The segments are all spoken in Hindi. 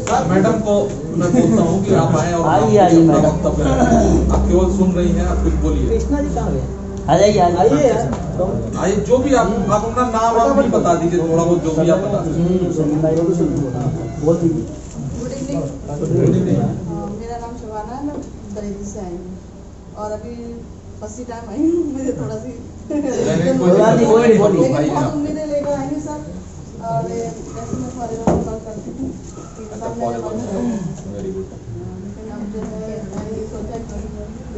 मैडम को मैं बोलता हूँ कि आप आए और आइए मैडम, आप केवल सुन रही हैं, आप कुछ बोलिए। कृष्णा जी कहाँ गए? आइए आइए, जो भी आप अपना नाम आप भी बता दीजिए, थोड़ा बहुत जो भी आप बता बोल दीजिए। Good evening. मेरा नाम शबाना है, मैं बरेली से आई हूँ और अभी फर्स्ट टाइम आई हूँ। मुझे थोड़ा सी लेकिन बहुत उम्मीदें लेकर आई हूँ सर। और जैसे मैं तुम्हारे बारे में करती थी लेकिन अब जो है मैंने सोचा कि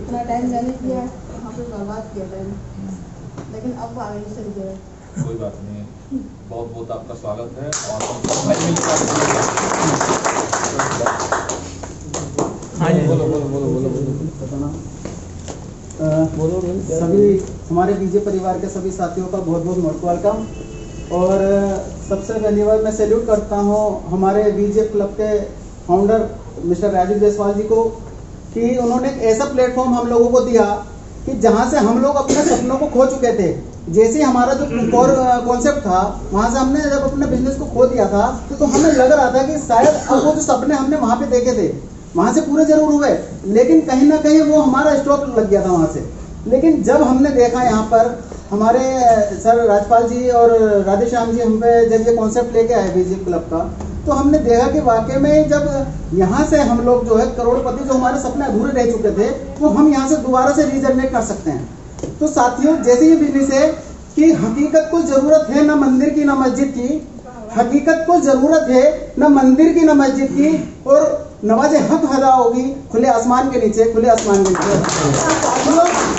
इतना टाइम मैंने किया वहाँ पे बर्बाद किया टाइम, लेकिन अब आगे चल गया। कोई बात नहीं, बहुत बहुत आपका स्वागत है। और सभी हमारे बीजे परिवार के सभी साथियों का बहुत बहुत मोस्ट वेलकम। और सबसे पहली बार मैं सैल्यूट करता हूँ हमारे बीजे क्लब के फाउंडर मिस्टर राजीव जायसवाल जी को कि उन्होंने एक ऐसा प्लेटफॉर्म हम लोगों को दिया कि जहाँ से हम लोग अपने सपनों को खो चुके थे। जैसे हमारा जो कोर कॉन्सेप्ट था वहाँ से हमने जब अपने बिजनेस को खो दिया था तो हमें लग रहा था कि शायद अब वो जो सपने हमने वहाँ पे देखे थे वहाँ से पूरे जरूर हुए, लेकिन कहीं ना कहीं वो हमारा स्टॉप लग गया था वहाँ से। लेकिन जब हमने देखा यहाँ पर हमारे सर राजपाल जी और राधेश्याम जी हम पे जब ये कॉन्सेप्ट लेके आए बीजे क्लब का, तो हमने देखा कि वाकई में जब यहाँ से हम लोग जो है करोड़पति जो हमारे सपने अधूरे रह चुके थे वो हम यहाँ से दोबारा से रीजनरेट कर सकते हैं। तो साथियों, जैसे ये बिजनेस है कि हकीकत को जरूरत है न मंदिर की न मस्जिद की, हकीकत को जरूरत है न मंदिर की न मस्जिद की, और नवाजे हक अदा होगी खुले आसमान के नीचे, खुले आसमान के नीचे।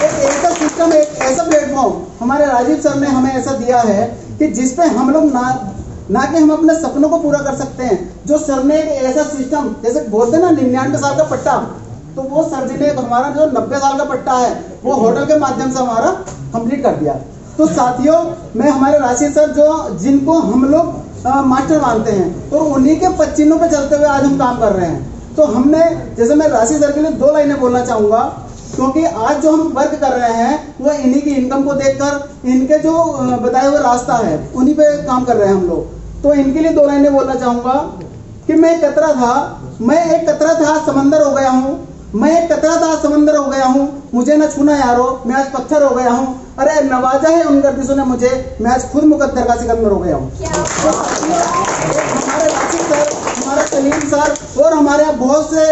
एक ऐसा सिस्टम, एक ऐसा प्लेटफॉर्म हमारे राजीव सर ने हमें ऐसा दिया है कि जिसपे हम लोग ना कि हम अपने सपनों को पूरा कर सकते हैं। जो सर ने एक ऐसा सिस्टम, जैसे बोलते हैं ना 99 साल का पट्टा, तो वो सर जी ने हमारा जो 90 साल का पट्टा है वो होटल के माध्यम से हमारा कंप्लीट कर दिया। तो साथियों, मैं हमारे राशिद सर जो जिनको हम लोग मास्टर मानते हैं और उन्हीं के पच्चीनों पे चलते हुए आज हम काम कर रहे हैं। तो हमने, जैसे मैं राशि सर के लिए 2 लाइनें बोलना चाहूंगा, क्योंकि आज जो हम वर्क कर रहे हैं वो इन्हीं की इनकम को देखकर, इनके जो बताए हुए रास्ता है उन्हीं पे काम कर रहे हैं हम लोग। तो इनके लिए 2 लाइनें बोलना चाहूंगा कि मैं एक कतरा था समंदर हो गया हूँ, मैं एक कतरा था समंदर हो गया हूँ, मुझे न छूना यारो मैं आज पत्थर हो गया हूँ, अरे नवाजा है उन गर्दिशों ने मुझे, मैं आज खुद मुकद्दर का सिकंदर हो गया हूँ। हमारे राशिद सर, हमारे सलीम सर और हमारे यहाँ बहुत से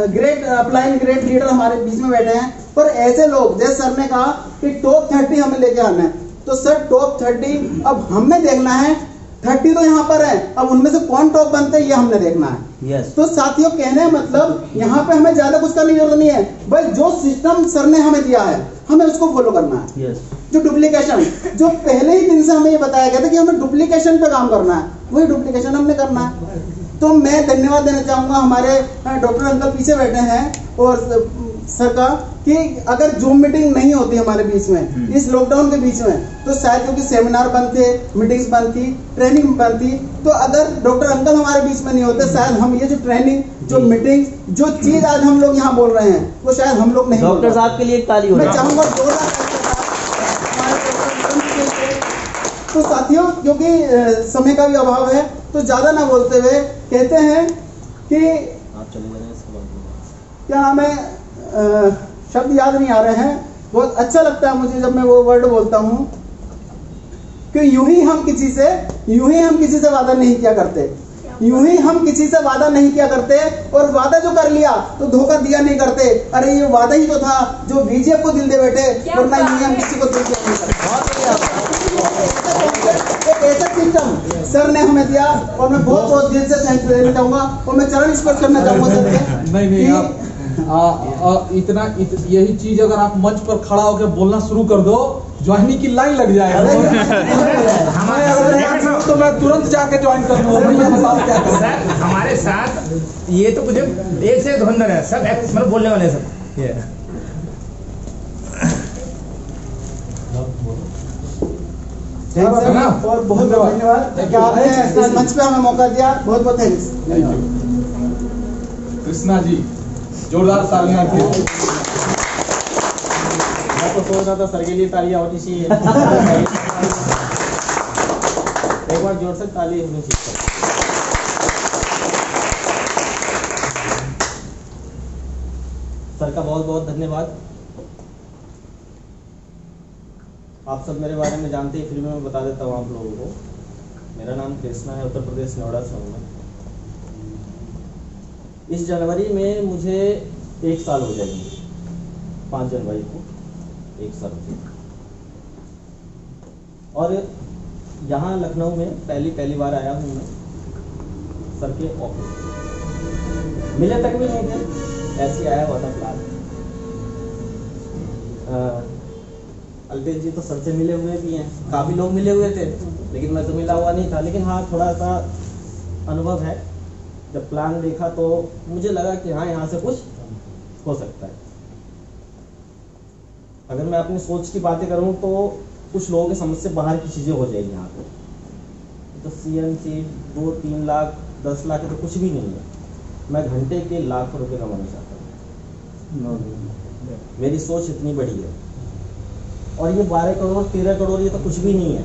ग्रेट अपलाइन ग्रेट लीडर हमारे बीच में बैठे हैं। पर ऐसे लोग, जैसे सर ने कहा कि टॉप 30 हमें लेके आना है, तो सर टॉप 30 अब हमें देखना है। 30 तो यहाँ पर है, अब उनमें से कौन टॉप बनते हैं ये हमने देखना है। तो साथियों, कहने मतलब यहाँ पे हमें ज्यादा कुछ करने की जरूरत नहीं है, भाई जो सिस्टम सर ने हमें दिया है हमें उसको फॉलो करना है। जो डुप्लीकेशन, जो पहले ही दिन से हमें ये बताया गया था कि हमें डुप्लीकेशन पे काम करना है, वही डुप्लीकेशन हमने करना है। तो मैं धन्यवाद देना चाहूंगा हमारे डॉक्टर अंकल पीछे बैठे हैं और सर का, कि अगर जूम मीटिंग नहीं होती हमारे बीच में इस लॉकडाउन के बीच में, तो शायद क्योंकि सेमिनार बंद थे, मीटिंग्स बंद थी, ट्रेनिंग बंद थी, तो अगर डॉक्टर अंकल हमारे बीच में नहीं होते शायद हम ये जो ट्रेनिंग, जो मीटिंग, जो चीज आज हम लोग यहाँ बोल रहे हैं वो शायद हम लोग नहीं। डॉक्टर साहब के लिए एक ताली हो। मैं चाहूंगा तो साथियों, क्योंकि समय का भी अभाव है तो ज्यादा ना बोलते हुए कहते हैं कि क्या नाम है, शब्द याद नहीं आ रहे हैं। बहुत अच्छा लगता है मुझे जब मैं वो वर्ड बोलता हूँ कि यूं ही हम किसी से वादा नहीं किया करते, यूं ही हम किसी से वादा नहीं किया करते, और वादा जो कर लिया तो धोखा दिया नहीं करते। अरे ये वादा ही तो था जो बीजेपी को दिल दे बैठे, वरना यूं ही हम किसी को दिल दिया नहीं करते। एक ऐसा सिस्टम सर ने हमें दिया और मैं बहुत बहुत दिल से थैंक यू देना चाहूंगा और मैं चरण स्पर्श करना चाहूंगा सर के। नहीं यही चीज अगर आप मंच पर खड़ा होकर बोलना शुरू कर दो, ज्वाइनिंग की लाइन लग जाए। हमारे अगर तो मैं तुरंत जाके ज्वाइन कर लूँ। हमारे साथ ये तो कुछ एक से धुंधर है, सब मतलब बोलने वाले सब ये। और बहुत बहुत धन्यवाद कि आपने इस मंच पे हमें मौका दिया, बहुत बहुत थैंक्स। कृष्णा जी, जोरदार तालियां। मैं तो सोच रहा था सर के लिए तालियां होनी चाहिए। एक बार जोर से ताली होनी चाहिए। सर का बहुत बहुत धन्यवाद। आप सब मेरे बारे में जानते ही, फिर भी मैं बता देता हूँ आप लोगों को। मेरा नाम कृष्णा है, उत्तर प्रदेश नोएडा से हूँ मैं। इस जनवरी में मुझे 1 साल हो जाएंगे, 5 जनवरी को 1 साल हो जाएगा। और यहाँ लखनऊ में पहली बार आया हूँ मैं सर के ऑफिस। मिले तक भी नहीं थे, ऐसे आया हुआ था प्लान। अल्पेश जी तो सर से मिले हुए भी हैं, काफी लोग मिले हुए थे, लेकिन मैं तो मिला हुआ नहीं था। लेकिन हाँ, थोड़ा सा अनुभव है। जब प्लान देखा तो मुझे लगा कि हाँ, यहाँ से कुछ हो सकता है। अगर मैं अपनी सोच की बातें करूँ तो कुछ लोगों की समझ से बाहर की चीजें हो जाएगी यहाँ पे। तो CNC 2-3 लाख 10 लाख तो कुछ भी नहीं है। मैं घंटे के लाखों रुपए कमाना चाहता हूँ। मेरी सोच इतनी बड़ी है। और ये 12 करोड़ 13 करोड़ ये तो कुछ भी नहीं है।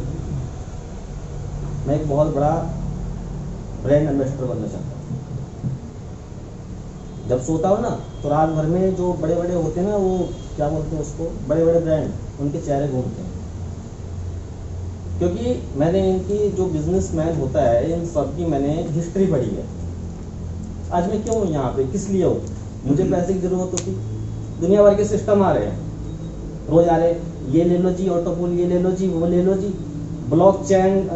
मैं एक बहुत बड़ा ब्रांड एम्बेसडर बनना चाहता हूँ। जब सोता हूँ ना तो रात भर में जो बड़े बड़े होते हैं ना, वो क्या बोलते हैं उसको, बड़े बड़े ब्रांड, उनके चेहरे घूमते हैं। क्योंकि मैंने इनकी जो बिजनेसमैन होता है, इन सब की मैंने हिस्ट्री पढ़ी है। आज मैं क्यों हूँ यहाँ पे, किस लिए हूँ? मुझे पैसे की जरूरत होती। दुनिया भर के सिस्टम आ रहे हैं, रोज आ रहे, ये ले लो जी ऑटोपूल, ये ले लो जी, वो ले लो जी, ब्लॉकचेन,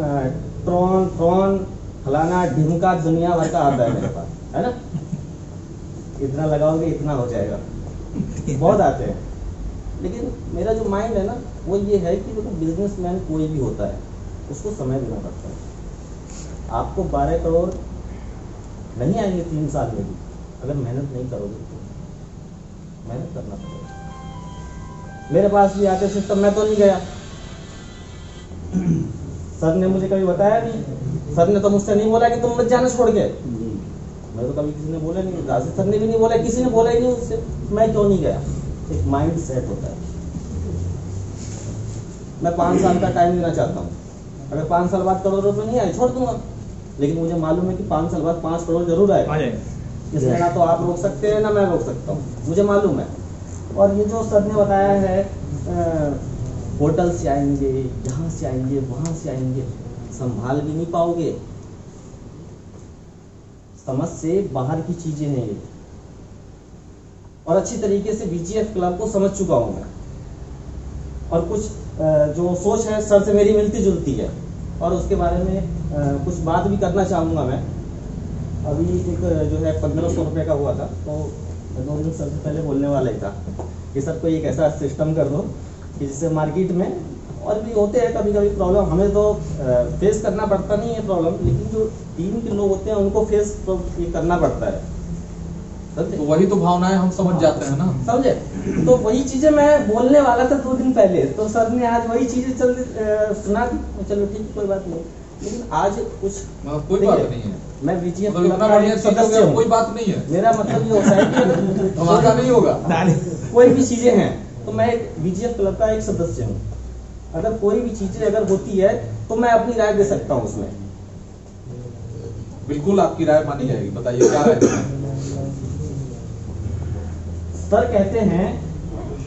ट्रॉन, फलाना ढिमका, दुनिया भर का आता है मेरे पास, है ना। इतना लगाओगे इतना हो जाएगा, बहुत आते हैं। लेकिन मेरा जो माइंड है ना, वो ये है कि देखो, बिजनेसमैन कोई भी होता है, उसको समय देना पड़ता है। आपको 12 करोड़ नहीं आएंगे 3 साल में भी, अगर मेहनत नहीं करोगे तो। मेहनत करना पड़ेगा। मेरे पास भी आते सिस्टम, मैं तो नहीं गया। सर ने मुझे कभी बताया नहीं। सर ने तो मुझसे नहीं बोला कि तुम मत जाना छोड़ के। मैं तो कभी किसी ने बोला नहीं, राजेश सर ने भी नहीं बोला, किसी ने बोला ही नहीं उससे। मैं क्यों नहीं गया? एक माइंड सेट होता है। मैं 5 साल का टाइम देना चाहता हूँ। अगर 5 साल बाद करोड़ रुपए नहीं आए, छोड़ दूंगा। लेकिन मुझे मालूम है कि 5 साल बाद 5 करोड़ जरूर आए। इसमें ना तो आप रोक सकते हैं, ना मैं रोक सकता हूँ, मुझे मालूम है। और ये जो सर ने बताया है, होटल से आएंगे, यहाँ से आएंगे, वहां से आएंगे, संभाल भी नहीं पाओगे। समझ से बाहर की चीजें हैं ये। और अच्छी तरीके से BGF क्लब को समझ चुका हूं मैं। और कुछ जो सोच है सर से मेरी मिलती जुलती है। और उसके बारे में कुछ बात भी करना चाहूँगा मैं। अभी एक जो है 1500 रुपये का हुआ था, तो 2 दिन सर से पहले बोलने वाला ही था कि सर कोई एक ऐसा सिस्टम कर दो कि जिससे मार्केट में, और भी होते हैं कभी कभी प्रॉब्लम, हमें तो फेस करना पड़ता नहीं है प्रॉब्लम, लेकिन जो टीम के लोग होते हैं उनको फेस तो करना पड़ता है। तो वही तो भावनाएं हम समझ जाते हैं ना, समझे। तो वही चीजें मैं बोलने वाला था 2 दिन पहले, तो सर ने आज वही चीजें सुना दी। चलो ठीक, कोई बात नहीं। लेकिन आज कुछ कोई बात नहीं है। मैं BGF मतलब इतना बढ़िया सदस्य हूं, कोई बात नहीं है। मेरा मतलब ये होता है कि धमाका नहीं होगा। कोई भी चीजें हैं तो मैं एक BGF क्लब का एक सदस्य हूँ। अगर कोई भी चीजें अगर होती है तो मैं अपनी राय दे सकता हूँ उसमें। बिल्कुल आपकी राय मानी जाएगी। बताइए क्या राय है? सर कहते हैं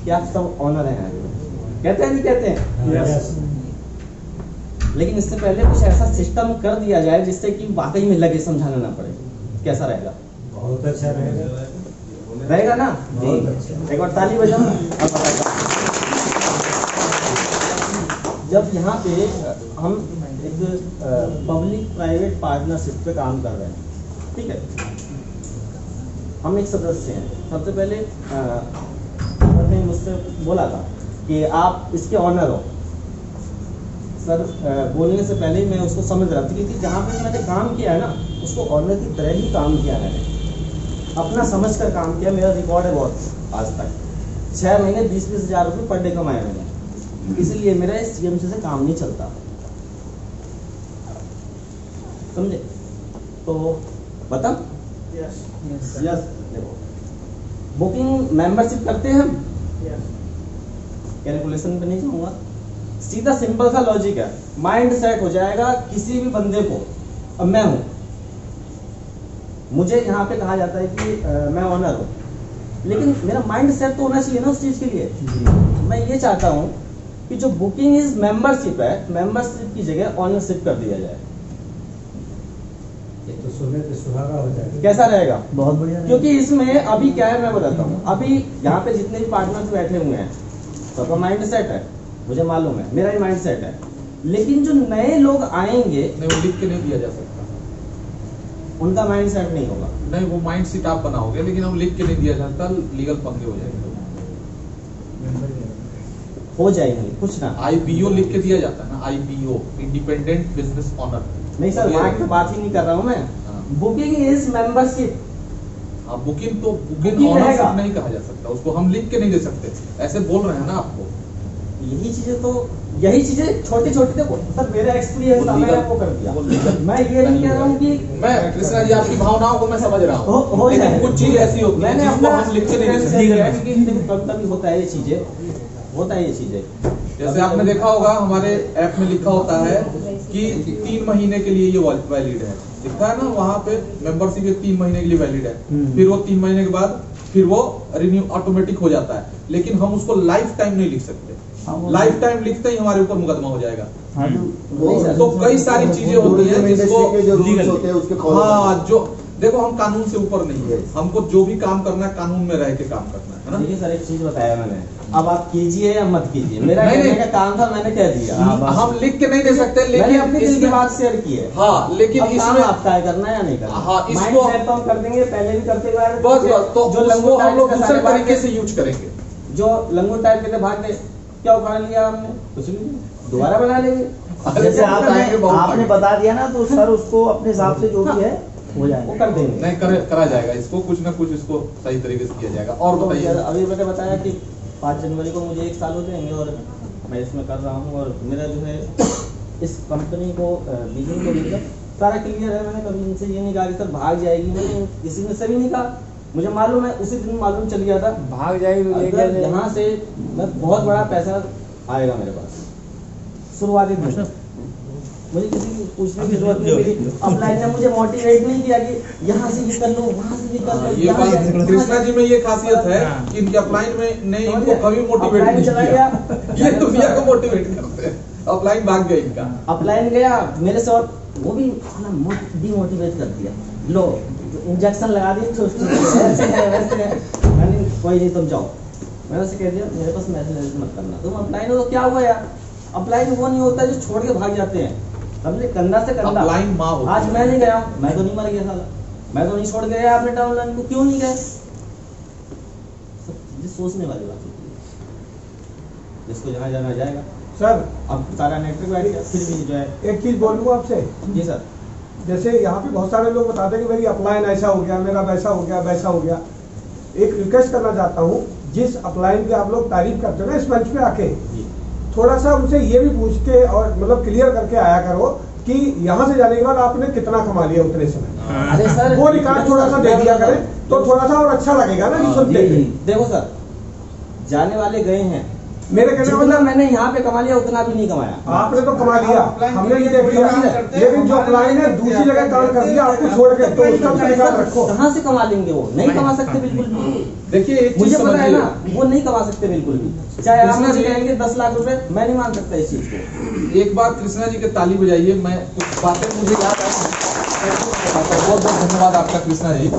कि आप सब ऑनर हैं, कहते हैं नहीं कहते हैं? Yes. लेकिन इससे पहले कुछ ऐसा सिस्टम कर दिया जाए जिससे कि वाकई में लगे, समझाना ना पड़े। कैसा रहेगा? बहुत अच्छा रहेगा। रहेगा ना जी? एक बार ताली बजाओ। जब यहाँ पे हम एक पब्लिक प्राइवेट पार्टनरशिप पे काम कर रहे हैं, ठीक है, हम एक सदस्य हैं। सबसे पहले सर ने मुझसे बोला था कि आप इसके ऑनर हो। सर बोलने से पहले ही मैं उसको समझ रहा था, क्योंकि जहाँ पे मैंने काम किया है ना, उसको ऑनर की तरह ही काम किया मैंने, अपना समझ कर काम किया। मेरा रिकॉर्ड है बहुत आज तक, 6 महीने 20-20 हज़ार रुपये पर डे कमाए मैंने। इसलिए मेरा इस CMC से काम नहीं चलता, समझे? तो बता यस। देखो, बुकिंग मेंबरशिप करते हैं हम, कैलकुलेशन पे नहीं जाऊंगा, सीधा सिंपल सा लॉजिक है। माइंड सेट हो जाएगा किसी भी बंदे को। अब मैं हूं, मुझे यहाँ पे कहा जाता है कि मैं ऑनर हूँ, लेकिन मेरा माइंड सेट तो होना चाहिए ना उस चीज के लिए। मैं ये चाहता हूँ कि जो बुकिंग इज मेंबरशिप है, मेंबरशिप की जगह ऑनरशिप कर दिया जाए। तो सुनने से सुहागा हो जाएगा। कैसा रहेगा? बहुत बढ़िया। क्योंकि इसमें अभी क्या है मैं बताता हूँ, अभी यहाँ पे जितने भी पार्टनर्स बैठे हुए हैं सबका माइंड सेट है, मुझे मालूम है, मेरा ही माइंड सेट है। लेकिन जो नए लोग आएंगे नहीं, वो लिख के नहीं दिया जा सकता। उनका माइंड सेट नहीं होगा। नहीं, वो माइंड सेट आप बनाओगे, लेकिन हम लिख के नहीं दिया जाता, लीगल पंगे हो जाएंगे। हो जाएंगे कुछ ना। IBO लिख के दिया जाता है ना, IBO इंडिपेंडेंट बिजनेस ऑनर। नहीं सर, वहाँ की तो बात ही नहीं कर रहा हूँ मैं। Booking is membership. हाँ, बुकिंग तो बुकिंग Booking रहेगा। ऑनरशिप नहीं कहा जा सकता, उसको हम लिख के नहीं दे सकते, ऐसे बोल रहे हैं ना आपको। यही चीजें छोटी छोटी देखो सर, मेरा एक्सपीरियंस था, मैंने आपको कर दिया। मैं ये नहीं कह रहा हूँ कि मैं कृष्णा जी आपकी भावनाओं को मैं समझ रहा हो हूँ, लेकिन जाए। कुछ चीज ऐसी होती है मैंने जिसको अपना हम लिख के नहीं दे experience सकते। शेयर किया कि कभी कभी होता है ये चीजें, होता है ये चीजें। जैसे आपने देखा होगा हमारे ऐप में लिखा होता है कि 3 महीने के लिए ये वैलिड है, लिखा है ना वहाँ पे मेंबरशिप 3 महीने के लिए वैलिड है। फिर वो 3 महीने के बाद फिर वो रिन्यू ऑटोमेटिक हो जाता है, लेकिन हम उसको लाइफ टाइम नहीं लिख सकते। लाइफ टाइम लिखते ही हमारे ऊपर मुकदमा हो जाएगा। तो कई सारी चीजें होती हैं जिसको होते हैं उसके हाँ, जो देखो हम कानून से ऊपर नहीं है, हमको जो भी काम करना है कानून में रह के काम करना है ना। देखिए सर, एक चीज बताया मैंने, अब आप कीजिए या मत कीजिए, मेरा नहीं, कहने नहीं। का काम था, मैंने कह दिया। हम लिख के नहीं दे सकते, मैंने लेकिन अपनी दिल की बात शेयर की है। हाँ, लेकिन अब काम इसमें आपका है, करना है या नहीं करना। हाँ, इसको- माइंड सेट तो हम कर देंगे, पहले भी करते हुए आए हैं। बस तो जो उसको लंगोट हम लोग टाइप के दूसरे सारे तरीके भाग से यूज करेंगे। जो लंगोट टाइप के थे भाग गए, क्या उखाड़ लिया हमने? कुछ भी नहीं, दोबारा बना लेंगे। जैसे टाइम पे आपने बता दिया ना, तो सर उसको अपने हिसाब से जो भी है हो वो जाएगा। कर देंगे। नहीं करा जाएगा, इसको कुछ ना कुछ इसको सही तरीके से किया जाएगा। और तो बताइए। अभी मैंने बताया कि 5 जनवरी को मुझे 1 साल हो जाएंगे और मैं इसमें कर रहा हूँ, और मेरा जो है इस कंपनी को बीजिंग को लेकर सारा क्लियर है। मैंने कभी इनसे ये नहीं कहा कि सर भाग जाएगी, मैंने किसी ने से भी नहीं कहा। मुझे मालूम है, उसी दिन मालूम चल गया था भाग जाएगी अगर यहाँ से मैं बहुत बड़ा पैसा आएगा मेरे पास शुरुआती दिन। मुझे किसी की पूछने की जरूरत नहीं पड़ी। अपलाइन ने मुझे मोटिवेट नहीं किया कि यहाँ से ये कर लो, वहाँ से ये कर लो। ये यहाँ बात से- कृष्णा जी में ये खासियत है कि इनके अपलाइन में ने इनको कभी मोटिवेट अपलाइन नहीं चला किया। गया। ये दुनिया को मोटिवेट करते हैं, अपलाइन भाग गया इनका। अपलाइन गया मेरे से, और वो भी डिमोटिवेट कर दिया। लो इंजेक्शन लगा दिए, ऐसे है वैसे है। मैंने कोई नहीं, तुम जाओ। मैंने उसे कह दिया मेरे पास मैसेज मत करना, तुम अपलाइन हो तो क्या हुआ यार। अपलाइन वो नहीं होता जो छोड़ के भाग जाते हैं, समझे, कंधा से कंधा। अपलाइन माँ होती आज है। मैं नहीं गया हूँ, मैं तो नहीं मर गया साला, मैं तो नहीं छोड़ के गया अपने डाउनलाइन को। क्यों नहीं गए? सब चीजें सोचने वाली बात होती है। जिसको जहाँ जाना जाएगा। सर अब सारा नेटवर्क बैठ गया, फिर भी जो है। एक चीज बोलूँ आपसे, जी सर। जैसे यहाँ पे बहुत सारे लोग बताते हैं कि मेरी अपलाइन ऐसा हो गया, मेरा वैसा हो गया, वैसा हो गया। एक रिक्वेस्ट करना चाहता हूँ, जिस अपलाइन की आप लोग तारीफ करते हो ना इस मंच पे आके, जी थोड़ा सा उनसे ये भी पूछ के और मतलब क्लियर करके आया करो कि यहाँ से जाने के बाद आपने कितना कमा लिया उतने समय। अरे सर, वो रिकॉर्ड थोड़ा सा दे दिया करें तो थोड़ा सा और अच्छा लगेगा ना कि सुनते हुए। देखो सर, जाने वाले गए हैं, मेरे कहने का जितना मतलब मैंने यहाँ पे कमा लिया उतना भी नहीं कमाया। आपने तो कमा लिया, हमने ये देख लिया, लेकिन जो अपलाइन है दूसरी जगह काम कर दिया आपको छोड़ के, तो उसका भी रिकॉर्ड रखो। कहाँ से कमा लेंगे? वो नहीं कमा सकते बिल्कुल भी। देखिए एक चीज मुझे पता है समझिए, ना, वो नहीं कमा सकते बिल्कुल भी। चाहे आप मुझे कहेंगे 10 लाख रुपए, मैं नहीं मान सकता इस चीज को। एक बार कृष्णा जी के ताली बजाइए। मैं कुछ बातें मुझे याद आई, बहुत बहुत धन्यवाद आपका कृष्णा जी।